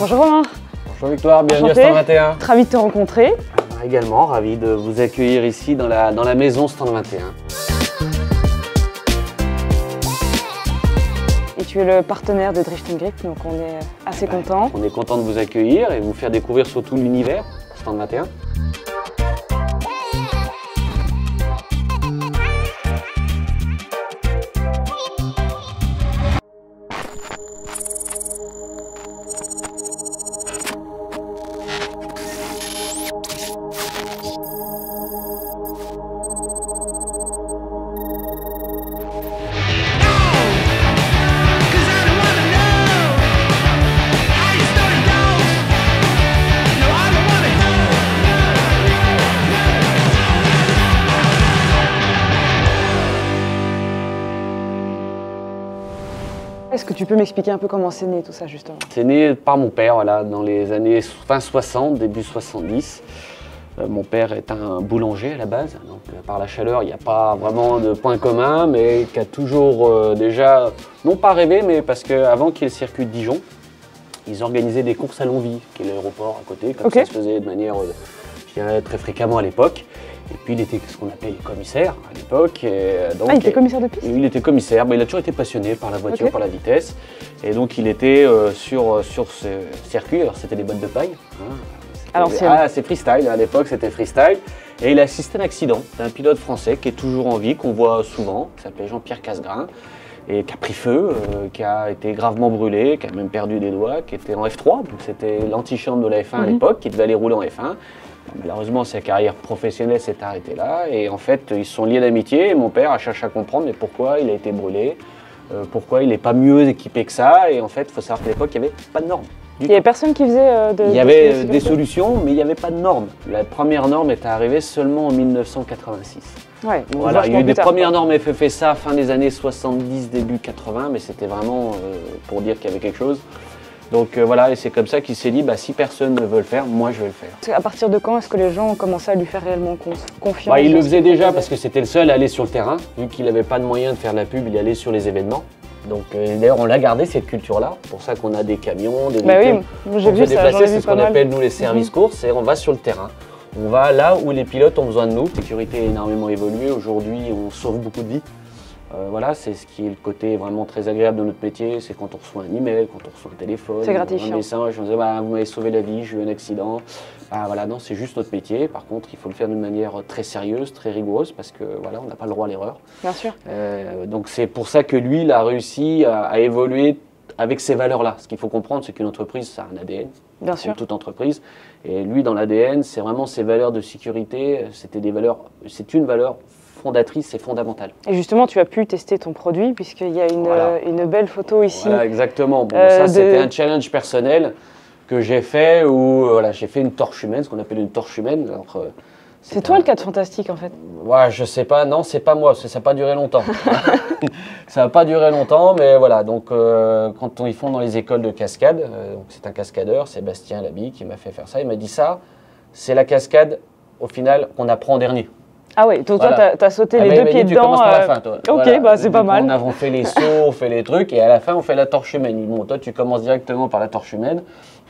Bonjour Romain. Bonjour Victoire, bienvenue Enchantée. à Stand 21. Ravi de te rencontrer. Également ravi de vous accueillir ici dans la maison Stand 21. Et tu es le partenaire de Drift & Grip, donc on est assez content. On est content de vous accueillir et vous faire découvrir surtout l'univers Stand 21. Est-ce que tu peux m'expliquer un peu comment c'est né tout ça justement? C'est né par mon père, voilà, dans les années fin 60, début 70. Mon père est un boulanger à la base, donc par la chaleur, il n'y a pas vraiment de point commun, mais qui a toujours déjà, non pas rêvé, mais parce qu'avant qu'il y ait le circuit de Dijon, ils organisaient des courses à Longwy, qui est l'aéroport à côté, comme ça se faisait de manière, je dirais, très fréquemment à l'époque. Et puis il était ce qu'on appelait commissaire à l'époque. Il était commissaire de piste? Il était commissaire, mais il a toujours été passionné par la voiture, par la vitesse. Et donc il était sur ce circuit, alors c'était des bottes de paille. C'est freestyle, à l'époque c'était freestyle. Et il a assisté à un accident d'un pilote français qui est toujours en vie, qu'on voit souvent, qui s'appelait Jean-Pierre Casgrain, et qui a pris feu, qui a été gravement brûlé, qui a même perdu des doigts, qui était en F3, donc c'était l'antichambre de la F1 à l'époque, qui devait aller rouler en F1. Malheureusement, sa carrière professionnelle s'est arrêtée là et en fait, ils se sont liés d'amitié et mon père a cherché à comprendre mais pourquoi il a été brûlé, pourquoi il n'est pas mieux équipé que ça et en fait, il faut savoir qu'à l'époque, il n'y avait pas de normes. Il n'y avait personne qui faisait Il y avait des solutions, mais il n'y avait pas de normes. La première norme est arrivée seulement en 1986. Ouais, voilà, il y a eu des premières normes FFSA fin des années 70, début 80, mais c'était vraiment pour dire qu'il y avait quelque chose. Donc voilà, et c'est comme ça qu'il s'est dit, si personne ne veut le faire, moi je vais le faire. À partir de quand est-ce que les gens ont commencé à lui faire réellement confiance? Il le faisait déjà parce que c'était le seul à aller sur le terrain. Vu qu'il n'avait pas de moyen de faire de la pub, il allait sur les événements. Donc d'ailleurs, on l'a gardé cette culture-là. C'est pour ça qu'on a des camions, des véhicules. Oui, j'ai vu ça, c'est ce qu'on appelle nous les services courses, et on va sur le terrain. On va là où les pilotes ont besoin de nous. La sécurité a énormément évolué. Aujourd'hui, on sauve beaucoup de vies. Voilà, c'est ce qui est le côté vraiment très agréable de notre métier, c'est quand on reçoit un email, quand on reçoit un téléphone, un message, on dit vous m'avez sauvé la vie, j'ai eu un accident. Voilà, non, c'est juste notre métier. Par contre, il faut le faire d'une manière très sérieuse, très rigoureuse, parce que voilà, on n'a pas le droit à l'erreur. Bien sûr. Donc c'est pour ça que lui, il a réussi à évoluer avec ces valeurs-là. Ce qu'il faut comprendre, c'est qu'une entreprise, ça a un ADN. Bien sûr. Comme toute entreprise. Et lui, dans l'ADN, c'est vraiment ces valeurs de sécurité. C'est une valeur fondatrice et fondamentale. Et justement, tu as pu tester ton produit puisqu'il y a une belle photo ici. Voilà, exactement. Bon, ça, c'était un challenge personnel que j'ai fait où j'ai fait une torche humaine, ce qu'on appelle une torche humaine. C'est toi le 4 fantastique en fait? Ouais, je sais pas, non, c'est pas moi, ça n'a pas duré longtemps. Ça n'a pas duré longtemps, mais voilà. Donc, quand ils font dans les écoles de cascade, donc c'est un cascadeur, Sébastien Labille, qui m'a fait faire ça. Il m'a dit ça, c'est la cascade au final qu'on apprend en dernier. Ah oui, donc toi, tu as sauté les deux pieds dedans. Tu commences par la fin, toi. Ok, voilà. C'est pas mal. On fait les sauts, on fait les trucs, et à la fin, on fait la torche humaine. Bon, toi, tu commences directement par la torche humaine.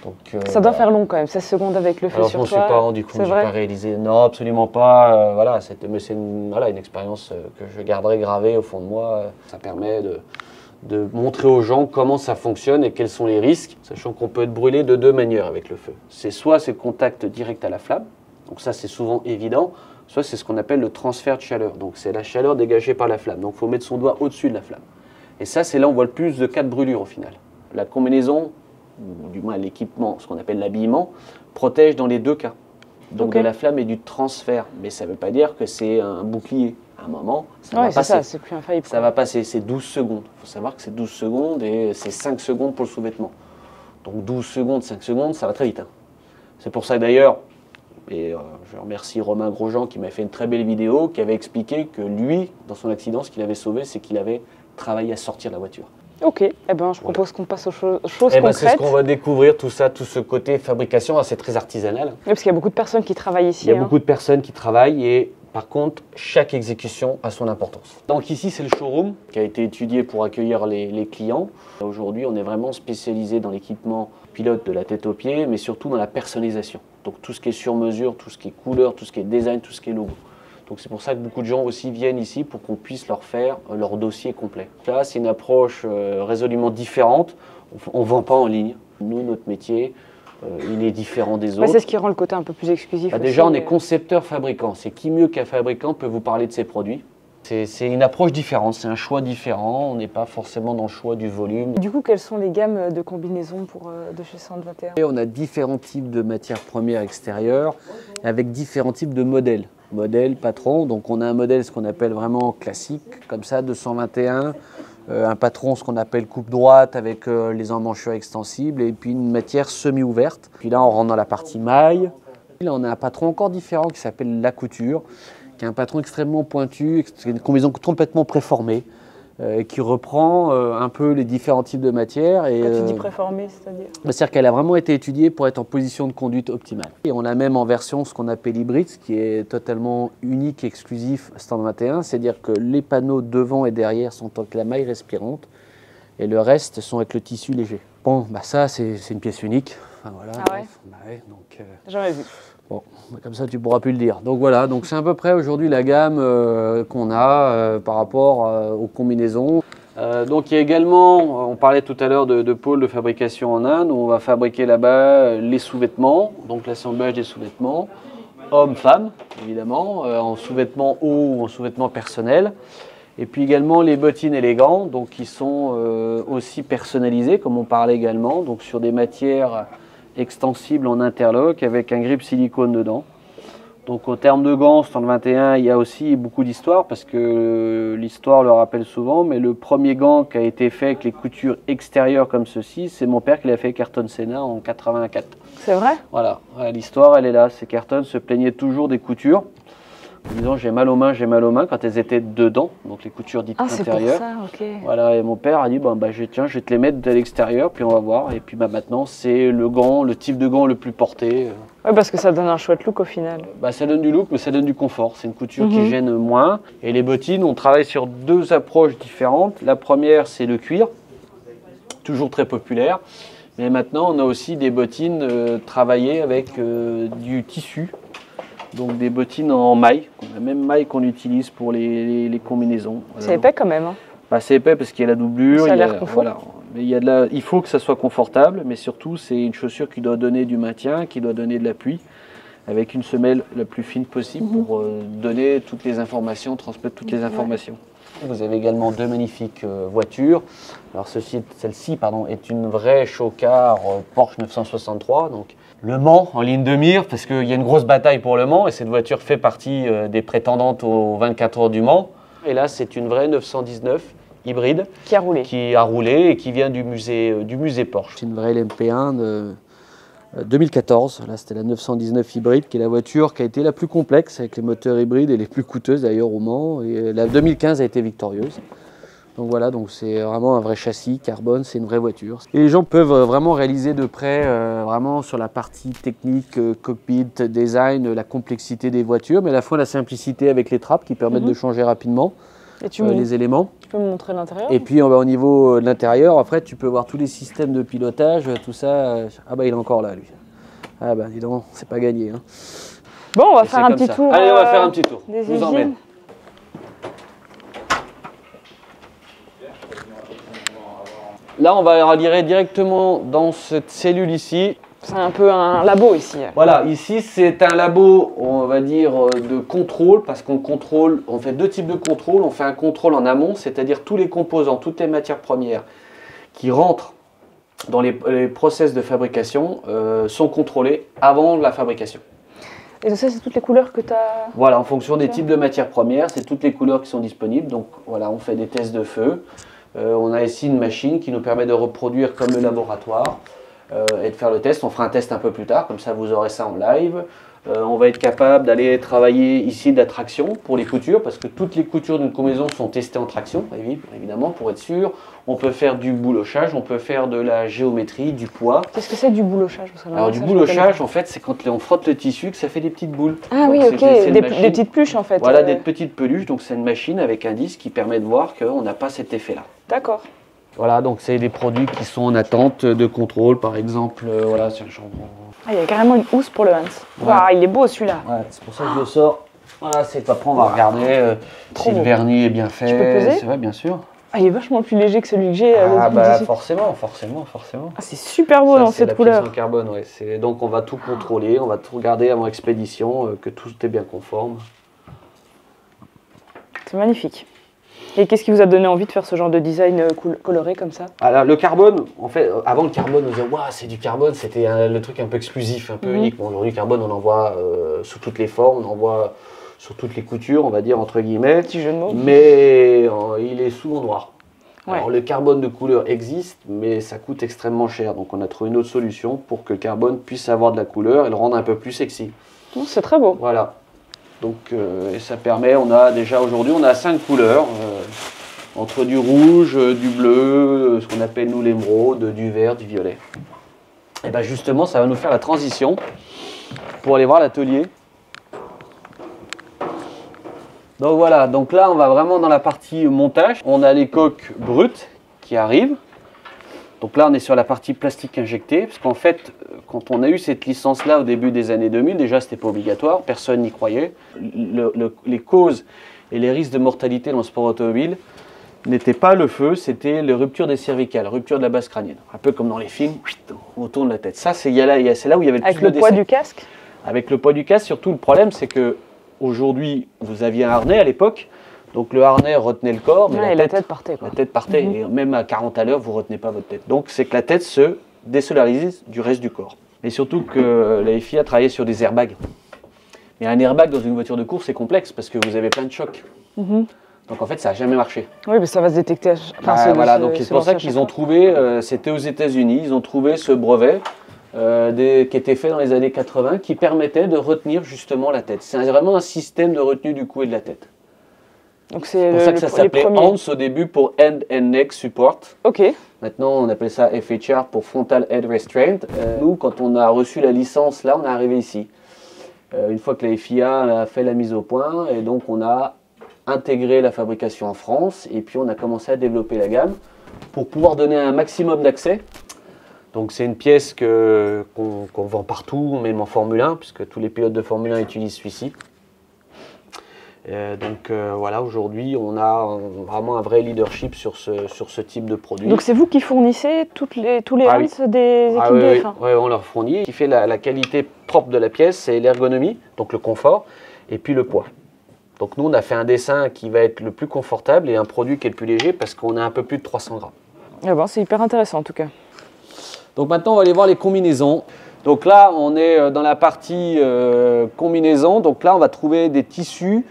Donc, ça doit faire long quand même, 16 secondes avec le feu sur toi. Je m'en suis pas rendu compte, j'ai pas réalisé. Non, absolument pas. Voilà, c'est une expérience que je garderai gravée au fond de moi. Ça permet de montrer aux gens comment ça fonctionne et quels sont les risques, sachant qu'on peut être brûlé de deux manières avec le feu. C'est soit c'est contact direct à la flamme, donc ça c'est souvent évident, soit c'est ce qu'on appelle le transfert de chaleur. Donc c'est la chaleur dégagée par la flamme. Donc il faut mettre son doigt au-dessus de la flamme. Et ça, c'est là où on voit le plus de cas de brûlure au final. La combinaison, ou du moins l'équipement, ce qu'on appelle l'habillement, protège dans les deux cas. Donc de la flamme et du transfert. Mais ça ne veut pas dire que c'est un bouclier. À un moment, ça va passer. C'est plus infaillible. Ça va passer, c'est 12 secondes. Il faut savoir que c'est 12 secondes et c'est 5 secondes pour le sous-vêtement. Donc 12 secondes, 5 secondes, ça va très vite. Hein. C'est pour ça d'ailleurs, et je remercie Romain Grosjean qui m'a fait une très belle vidéo, qui avait expliqué que lui, dans son accident, ce qu'il avait sauvé, c'est qu'il avait travaillé à sortir de la voiture. Ok, je propose qu'on passe aux choses concrètes. C'est ce qu'on va découvrir, tout ça, tout ce côté fabrication, c'est très artisanal. Oui, parce qu'il y a beaucoup de personnes qui travaillent ici. Il y a beaucoup de personnes qui travaillent et Par contre, chaque exécution a son importance. Donc ici, c'est le showroom qui a été étudié pour accueillir les clients. Aujourd'hui, on est vraiment spécialisé dans l'équipement pilote de la tête aux pieds, mais surtout dans la personnalisation. Donc tout ce qui est sur mesure, tout ce qui est couleur, tout ce qui est design, tout ce qui est logo. Donc c'est pour ça que beaucoup de gens aussi viennent ici pour qu'on puisse leur faire leur dossier complet. Là, c'est une approche résolument différente. On ne vend pas en ligne. Nous, notre métier, il est différent des autres. C'est ce qui rend le côté un peu plus exclusif. Déjà, on est concepteur-fabricant. C'est qui mieux qu'un fabricant peut vous parler de ses produits. C'est une approche différente, c'est un choix différent. On n'est pas forcément dans le choix du volume. Du coup, quelles sont les gammes de combinaisons de chez 121 ? Et on a différents types de matières premières extérieures avec différents types de modèles. Modèle, patron. Donc on a un modèle, ce qu'on appelle vraiment classique, comme ça, 221. Un patron, ce qu'on appelle coupe droite avec les emmanchures extensibles et puis une matière semi-ouverte. Puis là, on rentre dans la partie maille. Là, on a un patron encore différent qui s'appelle la couture, qui est un patron extrêmement pointu, une combinaison complètement préformée, qui reprend un peu les différents types de matières. Et, quand tu dis préformée, c'est-à-dire ? C'est-à-dire qu'elle a vraiment été étudiée pour être en position de conduite optimale. Et on a même en version ce qu'on appelle hybride, ce qui est totalement unique et exclusif Stand 21, c'est-à-dire que les panneaux devant et derrière sont avec la maille respirante et le reste sont avec le tissu léger. Bon, bah ça c'est une pièce unique. Enfin, voilà, ah ouais, bah ouais donc, j'en ai vu. Bon, comme ça tu pourras plus le dire. Donc voilà, donc c'est à peu près aujourd'hui la gamme qu'on a par rapport aux combinaisons. Donc il y a également, on parlait tout à l'heure de pôle de fabrication en Inde, où on va fabriquer là-bas les sous-vêtements, donc l'assemblage des sous-vêtements, hommes-femmes évidemment, en sous-vêtements hauts ou en sous-vêtements personnels. Et puis également les bottines et les gants, donc qui sont aussi personnalisés, comme on parlait également, donc sur des matières extensible en interlock avec un grip silicone dedans. Donc au terme de gants, Stand 21, il y a aussi beaucoup d'histoire parce que l'histoire le rappelle souvent, mais le premier gant qui a été fait avec les coutures extérieures comme ceci, c'est mon père qui l'a fait avec Ayrton Senna en 84. C'est vrai ? Voilà, l'histoire elle est là, c'est qu'Ayrton se plaignait toujours des coutures. En disant j'ai mal aux mains quand elles étaient dedans, donc les coutures dites intérieures. Ah, c'est pour ça, ok. Voilà, et mon père a dit tiens, je vais te les mettre de l'extérieur, puis on va voir. Et puis maintenant, c'est le gant, le type de gant le plus porté. Oui, parce que ça donne un chouette look au final. Ça donne du look, mais ça donne du confort. C'est une couture qui gêne moins. Et les bottines, on travaille sur deux approches différentes. La première, c'est le cuir, toujours très populaire. Mais maintenant, on a aussi des bottines travaillées avec du tissu. Donc des bottines en maille, la même maille qu'on utilise pour les combinaisons. Voilà. C'est épais quand même. Hein. C'est épais parce qu'il y a la doublure. Ça a l'air confort. Voilà. Mais il faut que ça soit confortable, mais surtout c'est une chaussure qui doit donner du maintien, qui doit donner de l'appui, avec une semelle la plus fine possible pour donner toutes les informations, transmettre toutes les informations. Vous avez également deux magnifiques voitures. Alors celle-ci est une vraie show-car Porsche 963. Donc Le Mans en ligne de mire, parce qu'il y a une grosse bataille pour Le Mans et cette voiture fait partie des prétendantes aux 24 heures du Mans. Et là, c'est une vraie 919 hybride qui a roulé et qui vient du musée Porsche. C'est une vraie LMP1 de 2014. Là, c'était la 919 hybride qui est la voiture qui a été la plus complexe avec les moteurs hybrides et les plus coûteuses d'ailleurs au Mans. Et la 2015 a été victorieuse. Donc voilà, donc c'est vraiment un vrai châssis carbone, c'est une vraie voiture. Et les gens peuvent vraiment réaliser de près, vraiment sur la partie technique, cockpit, design, la complexité des voitures, mais à la fois la simplicité avec les trappes qui permettent de changer rapidement les éléments. Tu peux me montrer l'intérieur ? Et puis au niveau de l'intérieur, après tu peux voir tous les systèmes de pilotage, tout ça. Ah bah il est encore là lui. Ah bah dis donc, c'est pas gagné. Hein. Bon, on va faire un petit tour. Allez, on va faire un petit tour. Je vous emmène. Là, on va aller directement dans cette cellule ici. C'est un peu un labo ici. Voilà, ici c'est un labo, on va dire, de contrôle, parce qu'on contrôle, on fait deux types de contrôle. On fait un contrôle en amont, c'est-à-dire tous les composants, toutes les matières premières qui rentrent dans les process de fabrication sont contrôlés avant la fabrication. Et donc ça, c'est toutes les couleurs que tu as... Voilà, en fonction des types de matières premières, c'est toutes les couleurs qui sont disponibles. Donc voilà, on fait des tests de feu. On a ici une machine qui nous permet de reproduire comme le laboratoire et de faire le test. On fera un test un peu plus tard, comme ça vous aurez ça en live. On va être capable d'aller travailler ici de la traction pour les coutures, parce que toutes les coutures d'une combinaison sont testées en traction, évidemment, pour être sûr. On peut faire du boulochage, on peut faire de la géométrie, du poids. Qu'est-ce que c'est du boulochage? Alors du boulochage, en fait, c'est quand on frotte le tissu que ça fait des petites boules. Ah oui, ok, des petites peluches en fait. Voilà, des petites peluches, donc c'est une machine avec un disque qui permet de voir qu'on n'a pas cet effet-là. D'accord. Voilà, donc c'est des produits qui sont en attente de contrôle, par exemple, voilà, c'est un chambon. Ah, il y a carrément une housse pour le Hans. Ouais. Waouh, il est beau celui-là. Ouais, c'est pour ça que je le sors. Voilà, c'est après on va regarder si le vernis est bien fait. Tu peux peser? C'est vrai, bien sûr. Ah, il est vachement plus léger que celui que j'ai. Ah bah forcément. Ah, c'est super beau dans cette couleur. C'est en carbone, ouais. Donc on va tout contrôler, on va tout regarder avant expédition, que tout est bien conforme. C'est magnifique. Et qu'est-ce qui vous a donné envie de faire ce genre de design coloré comme ça? Alors, le carbone, en fait, avant le carbone, on disait waouh, c'est du carbone, c'était le truc un peu exclusif, un peu unique. Bon, aujourd'hui, le carbone, on en voit sous toutes les formes, on en voit sur toutes les coutures, on va dire entre guillemets. Petit jeu de mots. Mais il est souvent noir. Ouais. Alors, le carbone de couleur existe, mais ça coûte extrêmement cher. Donc, on a trouvé une autre solution pour que le carbone puisse avoir de la couleur et le rendre un peu plus sexy. C'est très beau. Voilà. Donc, et ça permet, on a déjà aujourd'hui, on a 5 couleurs, entre du rouge, du bleu, ce qu'on appelle nous l'émeraude, du vert, du violet. Et bien justement, ça va nous faire la transition pour aller voir l'atelier. Donc voilà, donc là on va vraiment dans la partie montage. On a les coques brutes qui arrivent. Donc là on est sur la partie plastique injecté, parce qu'en fait, quand on a eu cette licence-là au début des années 2000, déjà c'était pas obligatoire, personne n'y croyait. Les causes et les risques de mortalité dans le sport automobile n'était pas le feu, c'était la rupture des cervicales, rupture de la base crânienne. Un peu comme dans les films, on tourne la tête. Ça, c'est là où il y avait le plus de décès. Avec le poids du casque? Avec le poids du casque, surtout le problème, c'est que aujourd'hui, vous aviez un harnais à l'époque, donc le harnais retenait le corps, mais la tête partait. La tête partait, et même à 40 à l'heure, vous ne retenez pas votre tête. Donc c'est que la tête se désolarise du reste du corps. Et surtout que la FIA a travaillé sur des airbags. Mais un airbag dans une voiture de course, c'est complexe, parce que vous avez plein de chocs. Donc en fait, ça n'a jamais marché. Oui, mais ça va se détecter. Voilà, donc c'est pour ça qu'ils ont trouvé, c'était aux États-Unis, ils ont trouvé ce brevet qui était fait dans les années 80, qui permettait de retenir justement la tête. C'est vraiment un système de retenue du cou et de la tête. Donc c'est pour ça que ça s'appelait HANS au début pour Head and Neck Support. Ok. Maintenant, on appelle ça FHR pour Frontal Head Restraint. Nous, quand on a reçu la licence, là, on est arrivé ici. Une fois que la FIA a fait la mise au point, et donc on a intégré la fabrication en France, et puis on a commencé à développer la gamme pour pouvoir donner un maximum d'accès. Donc c'est une pièce qu'on vend partout, même en Formule 1, puisque tous les pilotes de Formule 1 utilisent celui-ci. Voilà, aujourd'hui, on a vraiment un vrai leadership sur ce type de produit. Donc c'est vous qui fournissez tous les Hans des équipes de F1? Oui, on leur fournit. Ce qui fait la qualité propre de la pièce, c'est l'ergonomie, donc le confort, et puis le poids. Donc nous, on a fait un dessin qui va être le plus confortable et un produit qui est le plus léger parce qu'on a un peu plus de 300 grammes. Ah bon, c'est hyper intéressant en tout cas. Donc maintenant, on va aller voir les combinaisons. Donc là, on est dans la partie combinaison. Donc là, on va trouver des tissus.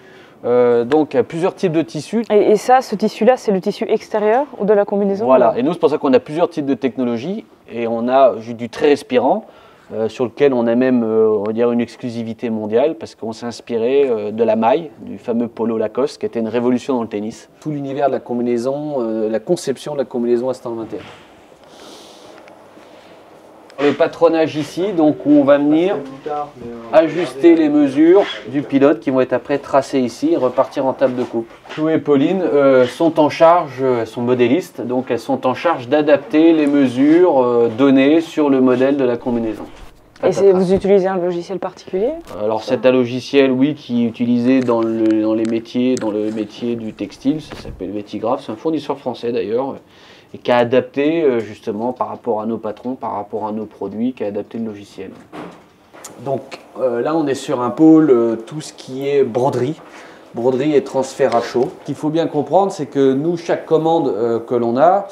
Donc plusieurs types de tissus. Et ça, ce tissu-là, c'est le tissu extérieur ou de la combinaison? Voilà, et nous c'est pour ça qu'on a plusieurs types de technologies et on a du très respirant sur lequel on a même on va dire une exclusivité mondiale parce qu'on s'est inspiré de la maille, du fameux polo Lacoste qui était une révolution dans le tennis. Tout l'univers de la combinaison, la conception de la combinaison à 121. Les patronages ici, donc où on va venir ajuster les mesures du pilote qui vont être après tracées ici et repartir en table de coupe. Chloé et Pauline sont en charge, elles sont modélistes, donc elles sont en charge d'adapter les mesures données sur le modèle de la combinaison. Et vous utilisez un logiciel particulier? Alors c'est un logiciel, oui, qui est utilisé dans le métier du textile, ça s'appelle Vetigraph, c'est un fournisseur français d'ailleurs. Et qui a adapté justement par rapport à nos patrons, par rapport à nos produits, qui a adapté le logiciel. Donc là on est sur un pôle, tout ce qui est broderie et transfert à chaud. Ce qu'il faut bien comprendre, c'est que nous, chaque commande que l'on a,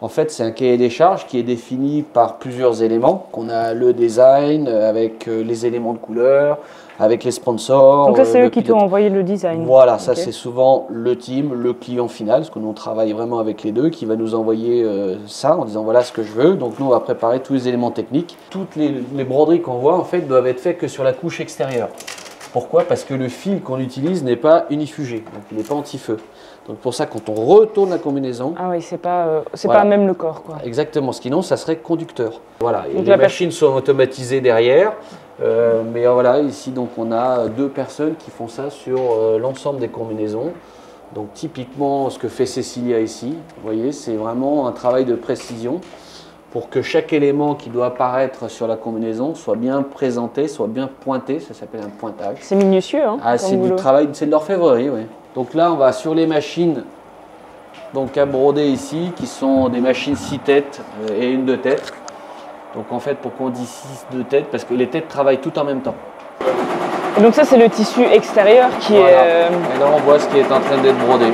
En fait, c'est un cahier des charges qui est défini par plusieurs éléments. On a le design avec les éléments de couleur, avec les sponsors. Donc ça, c'est eux qui t'ont envoyé le design. Voilà, ça c'est souvent le team, le client final, parce que nous on travaille vraiment avec les deux, qui va nous envoyer ça en disant voilà ce que je veux. Donc nous on va préparer tous les éléments techniques. Toutes les broderies qu'on voit en fait doivent être faites que sur la couche extérieure. Pourquoi? Parce que le fil qu'on utilise n'est pas unifugé, donc il n'est pas anti-feu. Donc pour ça, quand on retourne la combinaison... Ah oui, c'est pas même le corps, quoi. Exactement, sinon ça serait conducteur. Voilà, et les machines sont automatisées derrière. Mais voilà, ici donc on a 2 personnes qui font ça sur l'ensemble des combinaisons. Donc typiquement ce que fait Cécilia ici, vous voyez, c'est vraiment un travail de précision pour que chaque élément qui doit apparaître sur la combinaison soit bien présenté, soit bien pointé, ça s'appelle un pointage. C'est minutieux, hein? Ah, c'est du travail, c'est de l'orfèvrerie, oui. Donc là on va sur les machines donc à broder ici, qui sont des machines 6 têtes et une 2 têtes. Donc en fait, pourquoi on dit 6 2 têtes? Parce que les têtes travaillent toutes en même temps. Et donc ça, c'est le tissu extérieur qui est... Et là, on voit ce qui est en train d'être brodé.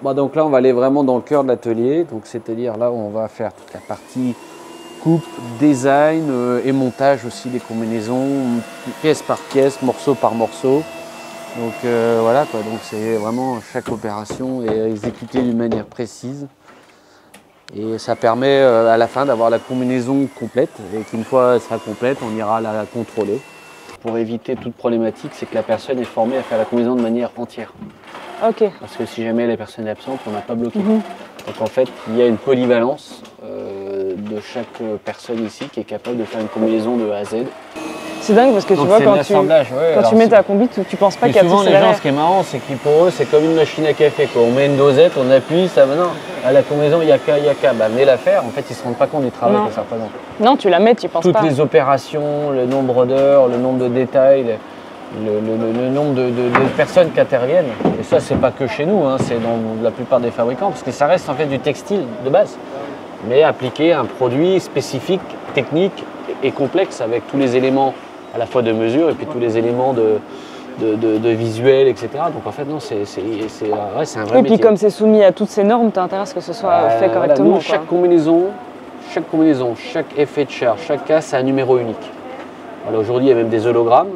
Bon, donc là, on va aller vraiment dans le cœur de l'atelier. Donc c'est-à-dire là où on va faire toute la partie coupe, design et montage aussi des combinaisons, pièce par pièce, morceau par morceau. Donc voilà quoi, donc c'est vraiment chaque opération est exécutée d'une manière précise. Et ça permet à la fin d'avoir la combinaison complète et qu'une fois elle sera complète, on ira la contrôler. Pour éviter toute problématique, c'est que la personne est formée à faire la combinaison de manière entière. Ok. Parce que si jamais la personne est absente, on n'a pas bloqué. Donc en fait, il y a une polyvalence de chaque personne ici qui est capable de faire une combinaison de A à Z. C'est dingue parce que tu vois, quand tu mets ta combi, tu penses pas qu'il y a souvent les gens, ce qui est marrant, c'est que pour eux, c'est comme une machine à café, quoi. On met une dosette, on appuie, ça va. Non, à la combinaison, il y a qu'à. Bah, venez la faire. En fait, ils ne se rendent pas compte du travail que ça représente. Non, tu la mets, tu penses pas. Toutes les opérations, le nombre d'heures, le nombre de détails, le nombre de personnes qui interviennent. Et ça, c'est pas que chez nous, hein, c'est dans la plupart des fabricants, parce que ça reste en fait du textile de base, mais appliqué à un produit spécifique, technique et complexe, avec tous les éléments à la fois de mesure et puis tous les éléments de visuel, etc. Donc en fait, non, c'est un vrai métier. Et puis comme c'est soumis à toutes ces normes, tu as intérêt à ce que ce soit fait correctement. Voilà, chaque combinaison, chaque effet de charge, chaque cas, c'est un numéro unique. Voilà, aujourd'hui, il y a même des hologrammes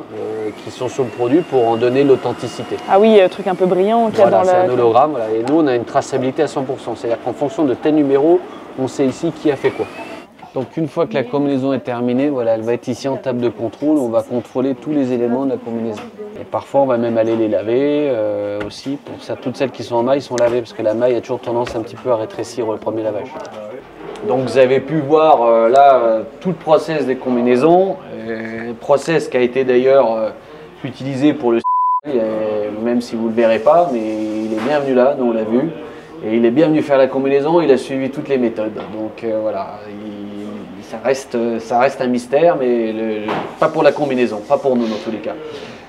qui sont sur le produit pour en donner l'authenticité. Ah oui, truc un peu brillant qu'il y a dans c'est un hologramme. Voilà. Et nous, on a une traçabilité à 100%. C'est-à-dire qu'en fonction de tel numéro, on sait ici qui a fait quoi. Donc une fois que la combinaison est terminée, voilà, elle va être ici en table de contrôle. On va contrôler tous les éléments de la combinaison. Et parfois, on va même aller les laver aussi. Pour ça, toutes celles qui sont en maille sont lavées parce que la maille a toujours tendance un petit peu à rétrécir au premier lavage. Donc vous avez pu voir là tout le process des combinaisons. Le process qui a été d'ailleurs utilisé pour le même si vous ne le verrez pas, mais il est bienvenu là, nous on l'a vu. Et il est bienvenu faire la combinaison, il a suivi toutes les méthodes. Donc voilà, ça reste un mystère, mais pas pour la combinaison, pas pour nous dans tous les cas.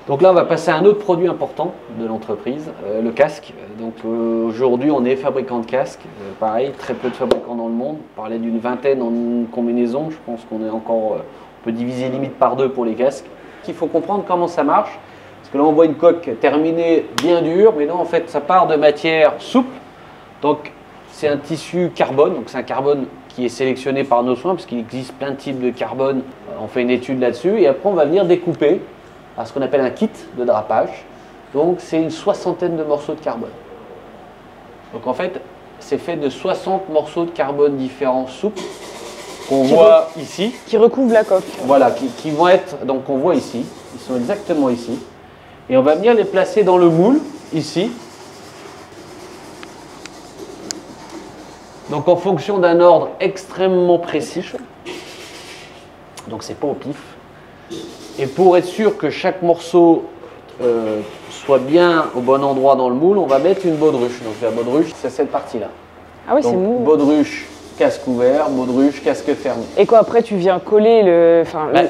Donc là, on va passer à un autre produit important de l'entreprise, le casque. Donc aujourd'hui, on est fabricant de casques. Pareil, très peu de fabricants dans le monde. On parlait d'une vingtaine en combinaison. Je pense qu'on est encore, on peut diviser limite par 2 pour les casques. Il faut comprendre comment ça marche. Parce que là, on voit une coque terminée bien dure, mais non, en fait, ça part de matière souple. Donc c'est un tissu carbone, donc c'est un carbone qui est sélectionné par nos soins parce qu'il existe plein de types de carbone. On fait une étude là-dessus et après on va venir découper à ce qu'on appelle un kit de drapage. Donc c'est une 60aine de morceaux de carbone. Donc en fait c'est fait de 60 morceaux de carbone différents souples qu'on voit ici. Qui recouvrent la coque. Voilà, qui vont être, donc on voit ici, ils sont exactement ici. Et on va venir les placer dans le moule ici. Donc en fonction d'un ordre extrêmement précis, donc c'est pas au pif. Et pour être sûr que chaque morceau soit bien au bon endroit dans le moule, on va mettre une baudruche. Donc la baudruche, c'est cette partie-là. Ah oui, c'est mou. Baudruche, casque ouvert, baudruche, casque fermé. Et quoi après tu viens coller le...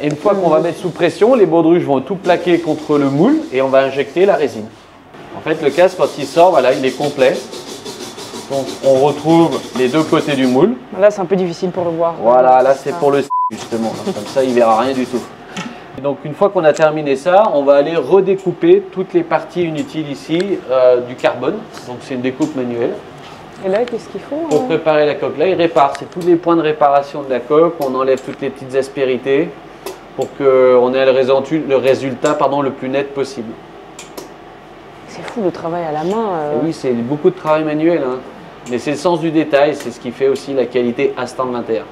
Une fois qu'on va mettre sous pression, les baudruches vont tout plaquer contre le moule et on va injecter la résine. En fait le casque quand il sort, voilà, il est complet. Donc on retrouve les deux côtés du moule. Là c'est un peu difficile pour le voir. Voilà, là c'est pour le justement, comme ça il verra rien du tout. Et donc une fois qu'on a terminé ça, on va aller redécouper toutes les parties inutiles ici du carbone. Donc c'est une découpe manuelle. Et là, qu'est-ce qu'il faut pour préparer la coque? Là, il répare. C'est tous les points de réparation de la coque. On enlève toutes les petites aspérités pour qu'on ait le résultat le plus net possible. C'est fou le travail à la main. Oui, c'est beaucoup de travail manuel, hein. Mais c'est le sens du détail, c'est ce qui fait aussi la qualité Instant 21.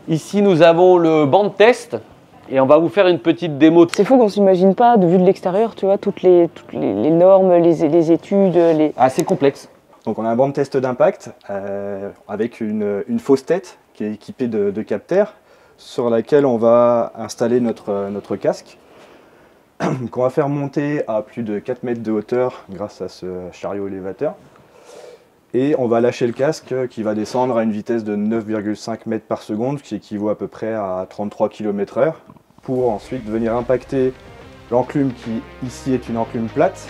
Ici, nous avons le banc de test et on va vous faire une petite démo. C'est fou qu'on ne s'imagine pas, de vue de l'extérieur, tu vois, toutes les normes, les études. Assez complexe. Donc on a un banc de test d'impact avec une fausse tête qui est équipée de capteurs sur laquelle on va installer notre casque qu'on va faire monter à plus de 4 mètres de hauteur grâce à ce chariot élévateur. Et on va lâcher le casque qui va descendre à une vitesse de 9,5 mètres par seconde, ce qui équivaut à peu près à 33 km/h, pour ensuite venir impacter l'enclume qui ici est une enclume plate.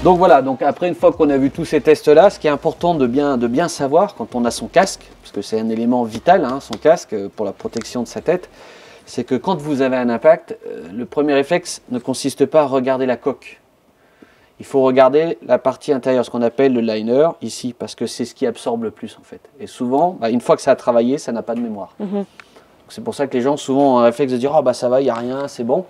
Donc voilà, donc après une fois qu'on a vu tous ces tests-là, ce qui est important de bien savoir quand on a son casque, parce que c'est un élément vital, hein, son casque, pour la protection de sa tête, c'est que quand vous avez un impact, le premier réflexe ne consiste pas à regarder la coque. Il faut regarder la partie intérieure, ce qu'on appelle le liner, ici, parce que c'est ce qui absorbe le plus en fait. Et souvent, une fois que ça a travaillé, ça n'a pas de mémoire. C'est pour ça que les gens souvent ont un réflexe de dire « Ah bah ça va, il n'y a rien, c'est bon ».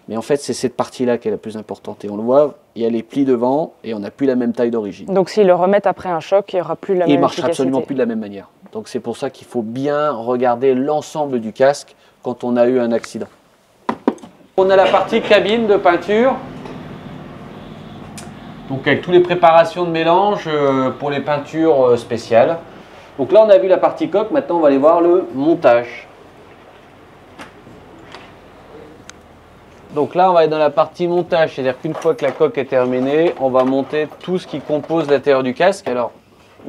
Mais en fait, c'est cette partie-là qui est la plus importante. Et on le voit, il y a les plis devant et on n'a plus la même taille d'origine. Donc s'ils le remettent après un choc, il n'y aura plus la même efficacité. Il ne marchera absolument plus de la même manière. Donc c'est pour ça qu'il faut bien regarder l'ensemble du casque quand on a eu un accident. On a la partie cabine de peinture. Donc avec toutes les préparations de mélange pour les peintures spéciales. Donc là, on a vu la partie coque. Maintenant, on va aller voir le montage. Donc là, on va être dans la partie montage, c'est-à-dire qu'une fois que la coque est terminée, on va monter tout ce qui compose l'intérieur du casque. Alors,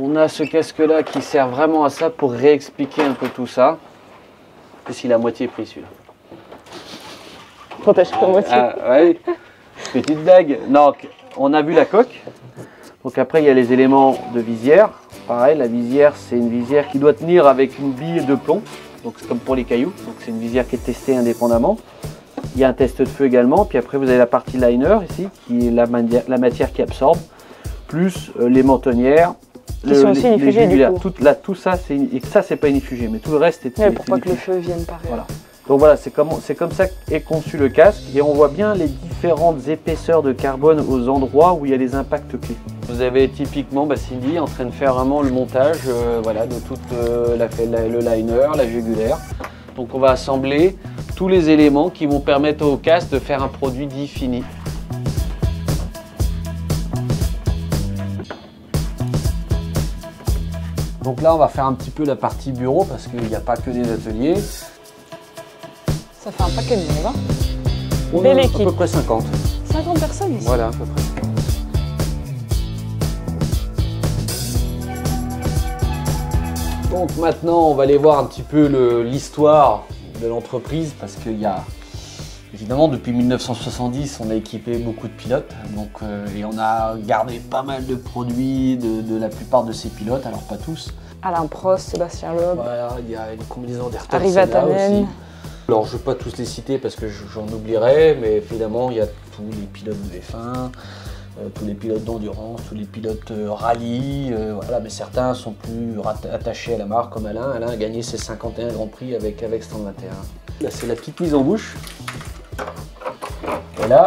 on a ce casque-là qui sert vraiment à ça pour réexpliquer un peu tout ça. S'il a moitié pris celui-là. Protège pour moitié. Oui, petite blague. Non, on a vu la coque. Donc après, il y a les éléments de visière. Pareil, la visière, c'est une visière qui doit tenir avec une bille de plomb. Donc c'est comme pour les cailloux. Donc c'est une visière qui est testée indépendamment. Il y a un test de feu également, puis après vous avez la partie liner ici, qui est la matière qui absorbe, plus les mentonnières, qui sont aussi inifugées du coup. Tout ça, c'est pas inifugé, mais tout le reste est pour pas que le feu vienne par voilà. Donc voilà, c'est comme ça qu'est conçu le casque, et on voit bien les différentes épaisseurs de carbone aux endroits où il y a les impacts clés. Vous avez typiquement Cindy en train de faire vraiment le montage voilà, de toute le liner, la jugulaire. Donc on va assembler tous les éléments qui vont permettre au casque de faire un produit dit fini. Donc là on va faire un petit peu la partie bureau parce qu'il n'y a pas que des ateliers. Ça fait un paquet de monde, hein. On Belle a équipe. à peu près 50. 50 personnes ici. Voilà, à peu près. Donc maintenant, on va aller voir un petit peu l'histoire de l'entreprise parce qu'il y a, évidemment, depuis 1970, on a équipé beaucoup de pilotes donc, et on a gardé pas mal de produits de la plupart de ces pilotes, alors pas tous. Alain Prost, Sébastien Loeb. Voilà, il y a une combinaison d'Ayrton Harry Senna Vatanen. aussi. Alors je ne vais pas tous les citer parce que j'en oublierai, mais évidemment, il y a tous les pilotes de F1, tous les pilotes d'endurance, tous les pilotes rallye, voilà, mais certains sont plus attachés à la marque comme Alain. Alain a gagné ses 51 Grands Prix avec Stand 21. Là c'est la petite mise en bouche. Et là,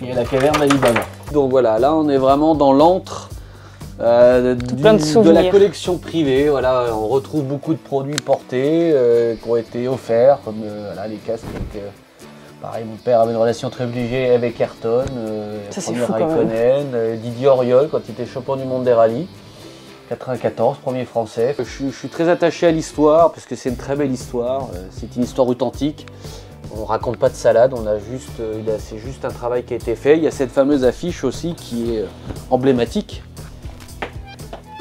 il y a la caverne d'Alibaba. Donc voilà, là on est vraiment dans l'antre de la collection privée. Voilà, on retrouve beaucoup de produits portés qui ont été offerts, comme voilà, les casques. Pareil, mon père avait une relation très privilégiée avec Ayrton, premier Raikkonen, Didier Auriol quand il était champion du monde des rallyes, 94, premier français. Je suis très attaché à l'histoire parce que c'est une très belle histoire, c'est une histoire authentique. On ne raconte pas de salade, c'est juste un travail qui a été fait. Il y a cette fameuse affiche aussi qui est emblématique.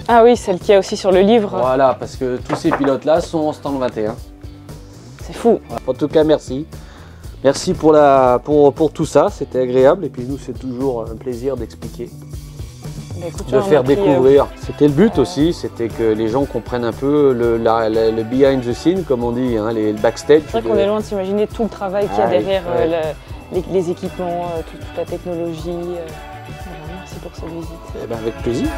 Ah oui, celle qu'il y a aussi sur le livre. Voilà, parce que tous ces pilotes-là sont en Stand 21. C'est fou. En tout cas, merci. Merci pour tout ça, c'était agréable. Et puis nous, c'est toujours un plaisir d'expliquer, de faire découvrir. C'était le but aussi, c'était que les gens comprennent un peu le behind the scene, comme on dit, hein, le backstage. C'est vrai qu'on est loin de s'imaginer tout le travail qu'il y a derrière les équipements, toute la technologie. Voilà, merci pour cette visite. Eh ben, avec plaisir.